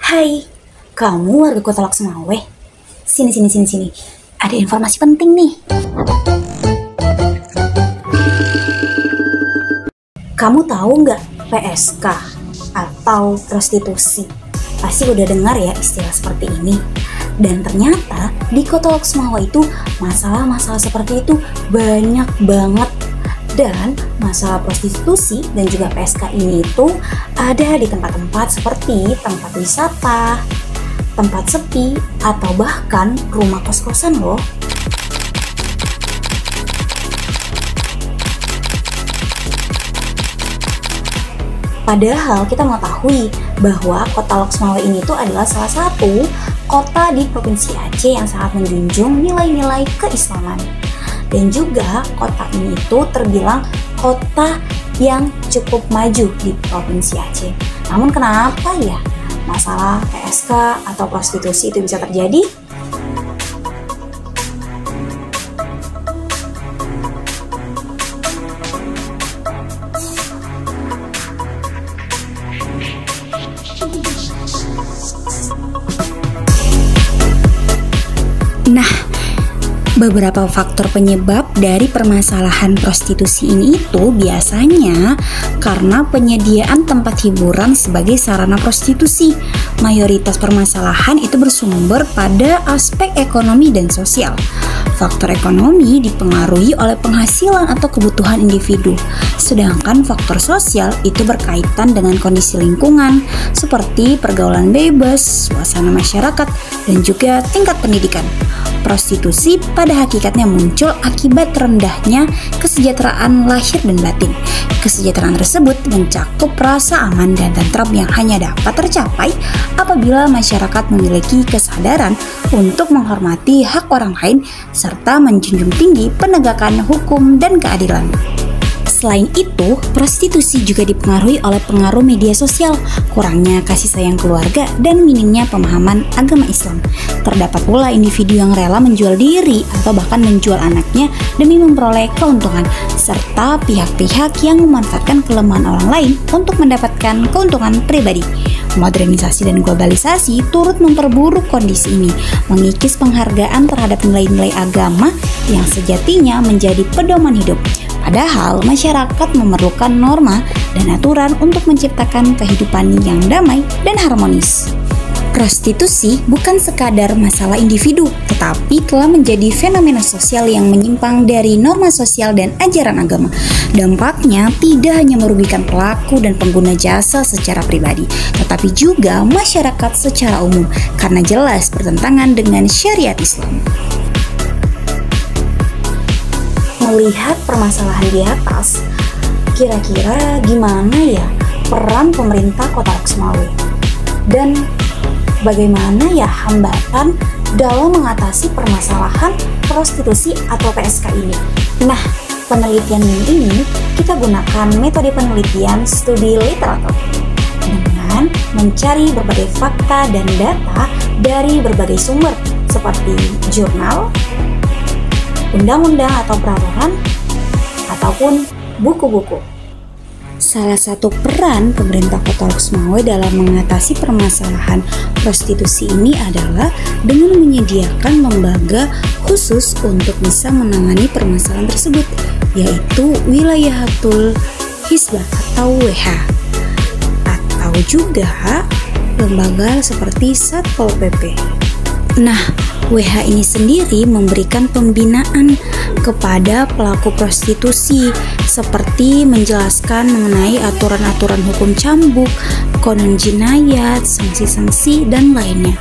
Hai, kamu warga Kota Loksmawe? Sini. Ada informasi penting nih. Kamu tahu nggak PSK atau prostitusi? Pasti udah dengar ya istilah seperti ini. Dan ternyata di Kota Loksmawe itu masalah-masalah seperti itu banyak banget. Dan masalah prostitusi dan juga PSK ini itu ada di tempat-tempat seperti tempat wisata, tempat sepi, atau bahkan rumah kos-kosan loh. Padahal kita mengetahui bahwa Kota Loksmawe ini tuh adalah salah satu kota di Provinsi Aceh yang sangat menjunjung nilai-nilai keislaman. Dan juga kota ini itu terbilang kota yang cukup maju di Provinsi Aceh. Namun kenapa ya masalah PSK atau prostitusi itu bisa terjadi? Nah, beberapa faktor penyebab dari permasalahan prostitusi ini itu biasanya karena penyediaan tempat hiburan sebagai sarana prostitusi. Mayoritas permasalahan itu bersumber pada aspek ekonomi dan sosial. Faktor ekonomi dipengaruhi oleh penghasilan atau kebutuhan individu, sedangkan faktor sosial itu berkaitan dengan kondisi lingkungan seperti pergaulan bebas, suasana masyarakat, dan juga tingkat pendidikan. Prostitusi pada hakikatnya muncul akibat rendahnya kesejahteraan lahir dan batin. Kesejahteraan tersebut mencakup rasa aman dan tentram yang hanya dapat tercapai apabila masyarakat memiliki kesadaran untuk menghormati hak orang lain serta menjunjung tinggi penegakan hukum dan keadilan. Selain itu, prostitusi juga dipengaruhi oleh pengaruh media sosial, kurangnya kasih sayang keluarga, dan minimnya pemahaman agama Islam. Terdapat pula individu yang rela menjual diri atau bahkan menjual anaknya demi memperoleh keuntungan, serta pihak-pihak yang memanfaatkan kelemahan orang lain untuk mendapatkan keuntungan pribadi. Modernisasi dan globalisasi turut memperburuk kondisi ini, mengikis penghargaan terhadap nilai-nilai agama yang sejatinya menjadi pedoman hidup. Padahal masyarakat memerlukan norma dan aturan untuk menciptakan kehidupan yang damai dan harmonis. Prostitusi bukan sekadar masalah individu, tetapi telah menjadi fenomena sosial yang menyimpang dari norma sosial dan ajaran agama. Dampaknya tidak hanya merugikan pelaku dan pengguna jasa secara pribadi, tetapi juga masyarakat secara umum, karena jelas bertentangan dengan syariat Islam. Melihat permasalahan di atas, kira-kira gimana ya peran pemerintah Kota Loksmawe? Dan bagaimana ya hambatan dalam mengatasi permasalahan prostitusi atau PSK ini? Nah, penelitian ini kita gunakan metode penelitian studi literatur dengan mencari berbagai fakta dan data dari berbagai sumber seperti jurnal, undang-undang atau peraturan, ataupun buku-buku. Salah satu peran pemerintah Kota Loksmawe dalam mengatasi permasalahan prostitusi ini adalah dengan menyediakan lembaga khusus untuk bisa menangani permasalahan tersebut, yaitu Wilayahatul Hisbah atau WH, atau juga lembaga seperti Satpol PP. Nah, WH ini sendiri memberikan pembinaan kepada pelaku prostitusi seperti menjelaskan mengenai aturan-aturan hukum cambuk, konon jinayat, sanksi-sanksi, dan lainnya.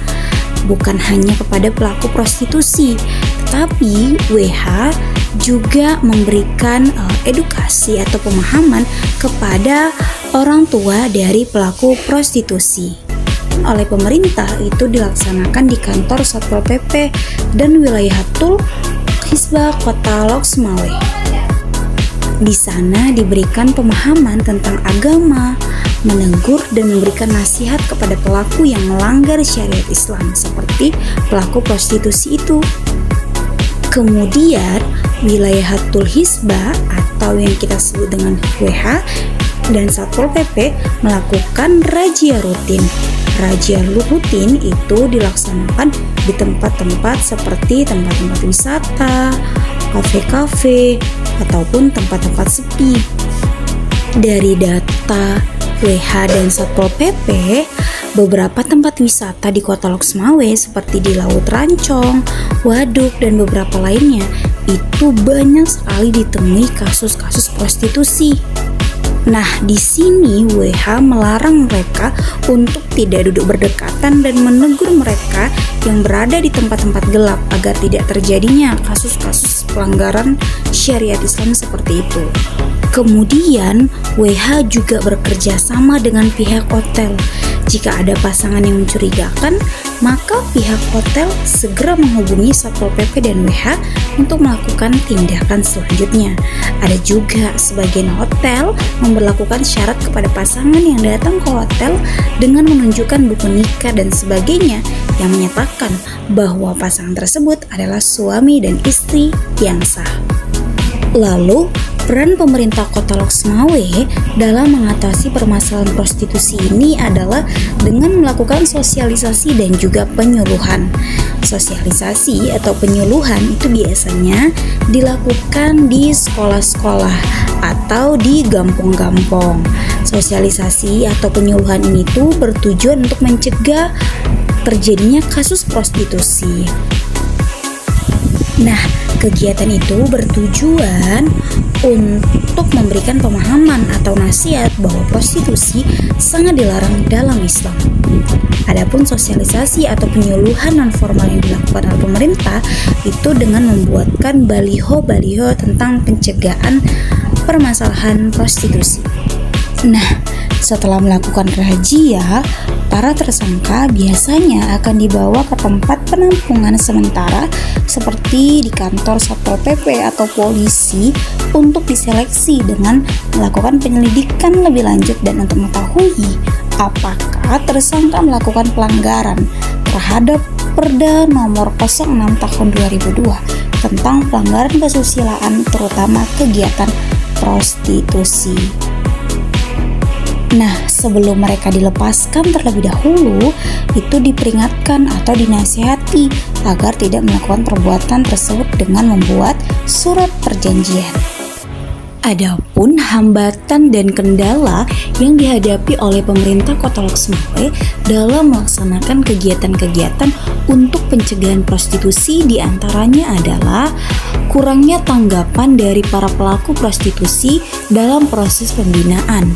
Bukan hanya kepada pelaku prostitusi, tetapi WH juga memberikan edukasi atau pemahaman kepada orang tua dari pelaku prostitusi. Oleh pemerintah itu dilaksanakan di kantor Satpol PP dan Wilayahatul Hisbah Kota Loksmawe. Di sana diberikan pemahaman tentang agama, menegur dan memberikan nasihat kepada pelaku yang melanggar syariat Islam seperti pelaku prostitusi itu. Kemudian Wilayahatul Hisbah atau yang kita sebut dengan WH dan Satpol PP melakukan razia rutin Razia rutin itu dilaksanakan di tempat-tempat seperti tempat-tempat wisata, kafe-kafe, ataupun tempat-tempat sepi. Dari data WH dan Satpol PP, beberapa tempat wisata di Kota Loksmawe seperti di Laut Rancong, Waduk, dan beberapa lainnya itu banyak sekali ditemui kasus-kasus prostitusi. Nah, di sini WH melarang mereka untuk tidak duduk berdekatan dan menegur mereka yang berada di tempat-tempat gelap agar tidak terjadinya kasus-kasus pelanggaran syariat Islam seperti itu. Kemudian, WH juga bekerja sama dengan pihak hotel. Jika ada pasangan yang mencurigakan, maka pihak hotel segera menghubungi Satpol PP dan WH untuk melakukan tindakan selanjutnya. Ada juga sebagian hotel memberlakukan syarat kepada pasangan yang datang ke hotel dengan menunjukkan buku nikah dan sebagainya yang menyatakan bahwa pasangan tersebut adalah suami dan istri yang sah. Lalu, peran pemerintah Kota Loksmawe dalam mengatasi permasalahan prostitusi ini adalah dengan melakukan sosialisasi dan juga penyuluhan. Sosialisasi atau penyuluhan itu biasanya dilakukan di sekolah-sekolah atau di gampong-gampong. Sosialisasi atau penyuluhan ini tuh bertujuan untuk mencegah terjadinya kasus prostitusi. Nah, kegiatan itu bertujuan untuk memberikan pemahaman atau nasihat bahwa prostitusi sangat dilarang dalam Islam. Adapun sosialisasi atau penyuluhan non-formal yang dilakukan oleh pemerintah itu dengan membuatkan baliho-baliho tentang pencegahan permasalahan prostitusi. Nah, setelah melakukan razia, para tersangka biasanya akan dibawa ke tempat penampungan sementara seperti di kantor Satpol PP atau polisi untuk diseleksi dengan melakukan penyelidikan lebih lanjut dan untuk mengetahui apakah tersangka melakukan pelanggaran terhadap Perda Nomor 06 Tahun 2002 tentang pelanggaran kesusilaan terutama kegiatan prostitusi. Nah, sebelum mereka dilepaskan terlebih dahulu, itu diperingatkan atau dinasihati agar tidak melakukan perbuatan tersebut dengan membuat surat perjanjian. Adapun hambatan dan kendala yang dihadapi oleh pemerintah Kota Loksmawe dalam melaksanakan kegiatan-kegiatan untuk pencegahan prostitusi diantaranya adalah kurangnya tanggapan dari para pelaku prostitusi dalam proses pembinaan.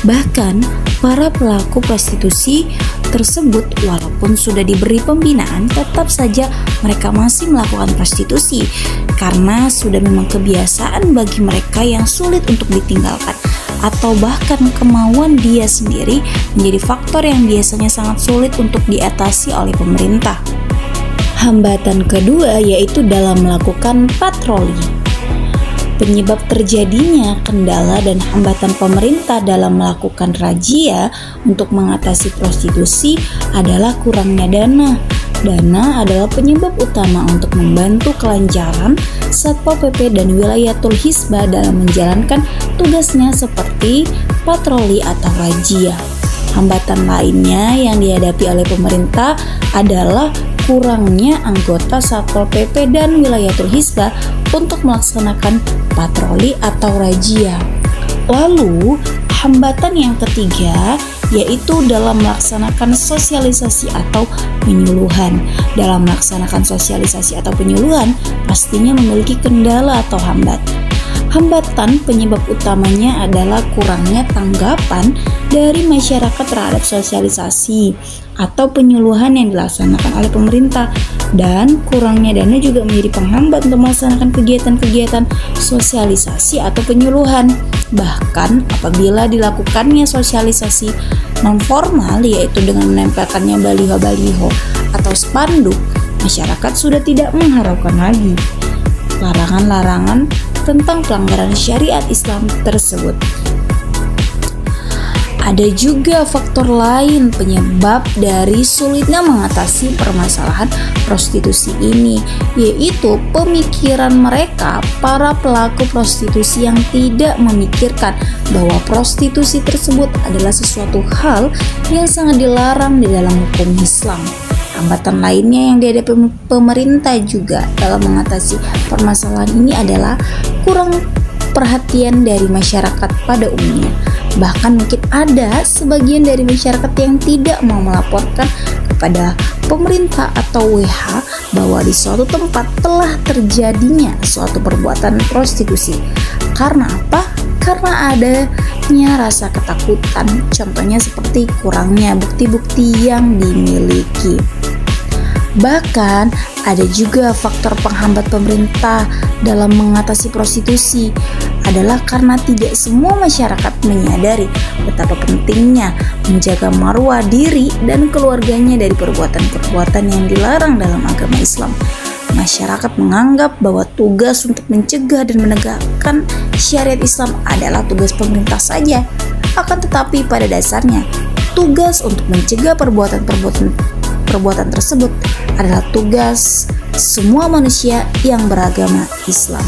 Bahkan, para pelaku prostitusi tersebut walaupun sudah diberi pembinaan, tetap saja mereka masih melakukan prostitusi karena sudah memang kebiasaan bagi mereka yang sulit untuk ditinggalkan, atau bahkan kemauan dia sendiri menjadi faktor yang biasanya sangat sulit untuk diatasi oleh pemerintah. Hambatan kedua yaitu dalam melakukan patroli. Penyebab terjadinya kendala dan hambatan pemerintah dalam melakukan razia untuk mengatasi prostitusi adalah kurangnya dana. Dana adalah penyebab utama untuk membantu kelancaran Satpol PP dan Wilayatul Hisbah dalam menjalankan tugasnya seperti patroli atau razia. Hambatan lainnya yang dihadapi oleh pemerintah adalah kurangnya anggota Satpol PP dan Wilayatul Hisbah untuk melaksanakan patroli atau razia. Lalu, hambatan yang ketiga yaitu dalam melaksanakan sosialisasi atau penyuluhan. Dalam melaksanakan sosialisasi atau penyuluhan pastinya memiliki kendala atau hambatan. Hambatan penyebab utamanya adalah kurangnya tanggapan dari masyarakat terhadap sosialisasi atau penyuluhan yang dilaksanakan oleh pemerintah, dan kurangnya dana juga menjadi penghambat untuk melaksanakan kegiatan-kegiatan sosialisasi atau penyuluhan. Bahkan apabila dilakukannya sosialisasi non-formal, yaitu dengan menempelkannya baliho-baliho atau spanduk, masyarakat sudah tidak mengharapkan lagi larangan-larangan tentang pelanggaran syariat Islam tersebut. Ada juga faktor lain penyebab dari sulitnya mengatasi permasalahan prostitusi ini, yaitu pemikiran mereka, para pelaku prostitusi yang tidak memikirkan bahwa prostitusi tersebut adalah sesuatu hal yang sangat dilarang di dalam hukum Islam. Hambatan lainnya yang dihadapi pemerintah juga dalam mengatasi permasalahan ini adalah kurang perhatian dari masyarakat pada umumnya. Bahkan mungkin ada sebagian dari masyarakat yang tidak mau melaporkan kepada pemerintah atau WH bahwa di suatu tempat telah terjadinya suatu perbuatan prostitusi. Karena apa? Karena adanya rasa ketakutan, contohnya seperti kurangnya bukti-bukti yang dimiliki. Bahkan ada juga faktor penghambat pemerintah dalam mengatasi prostitusi adalah karena tidak semua masyarakat menyadari betapa pentingnya menjaga marwah diri dan keluarganya dari perbuatan-perbuatan yang dilarang dalam agama Islam. Masyarakat menganggap bahwa tugas untuk mencegah dan menegakkan syariat Islam adalah tugas pemerintah saja. Akan tetapi pada dasarnya, tugas untuk mencegah perbuatan tersebut adalah tugas semua manusia yang beragama Islam.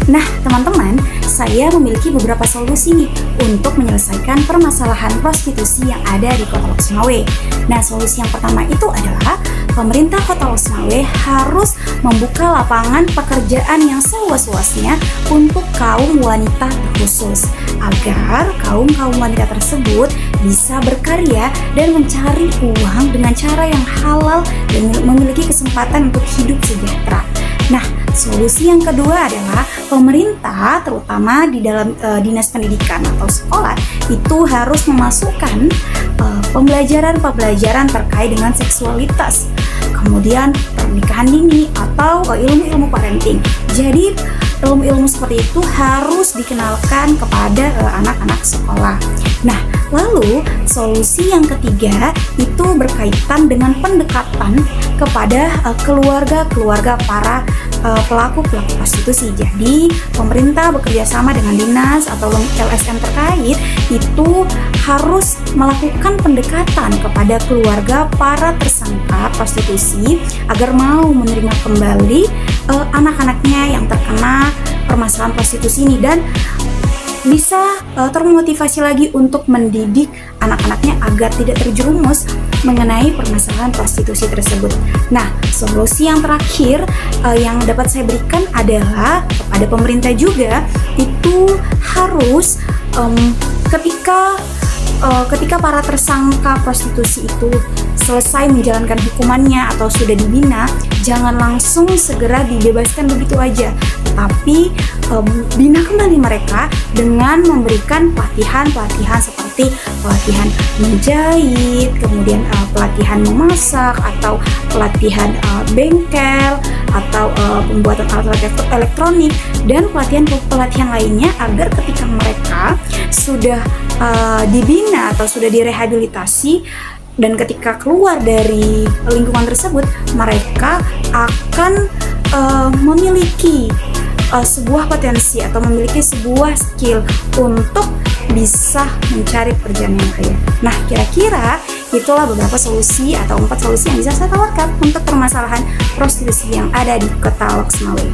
Nah, teman-teman, saya memiliki beberapa solusi nih untuk menyelesaikan permasalahan prostitusi yang ada di Kota Lok Sumawe. Nah, solusi yang pertama itu adalah pemerintah Kota Lok Sumawe harus membuka lapangan pekerjaan yang seluas-luasnya untuk kaum wanita terkhusus, agar kaum wanita tersebut bisa berkarya dan mencari uang dengan cara yang halal dan memiliki kesempatan untuk hidup sejahtera. Nah, solusi yang kedua adalah pemerintah, terutama di dalam dinas pendidikan atau sekolah, itu harus memasukkan pembelajaran terkait dengan seksualitas, kemudian pernikahan dini atau ilmu-ilmu parenting. Jadi ilmu-ilmu seperti itu harus dikenalkan kepada anak-anak sekolah. Nah, lalu solusi yang ketiga itu berkaitan dengan pendekatan kepada keluarga para pelaku prostitusi. Jadi pemerintah bekerja sama dengan dinas atau LSM terkait itu harus melakukan pendekatan kepada keluarga para tersangka prostitusi agar mau menerima kembali anak-anaknya yang terkena permasalahan prostitusi ini dan bisa termotivasi lagi untuk mendidik anak-anaknya agar tidak terjerumus mengenai permasalahan prostitusi tersebut. Nah, solusi yang terakhir yang dapat saya berikan adalah kepada pemerintah juga, itu harus ketika para tersangka prostitusi itu selesai menjalankan hukumannya atau sudah dibina, jangan langsung segera dibebaskan begitu aja, tapi bina kembali mereka dengan memberikan pelatihan seperti pelatihan menjahit, kemudian pelatihan memasak atau pelatihan bengkel atau pembuatan alat elektronik dan pelatihan lainnya agar ketika mereka sudah dibina atau sudah direhabilitasi dan ketika keluar dari lingkungan tersebut, mereka akan memiliki sebuah potensi atau memiliki sebuah skill untuk bisa mencari pekerjaan yang kaya. Nah, kira-kira itulah beberapa solusi atau 4 solusi yang bisa saya tawarkan untuk permasalahan prostitusi yang ada di Kota Lok Sumawe.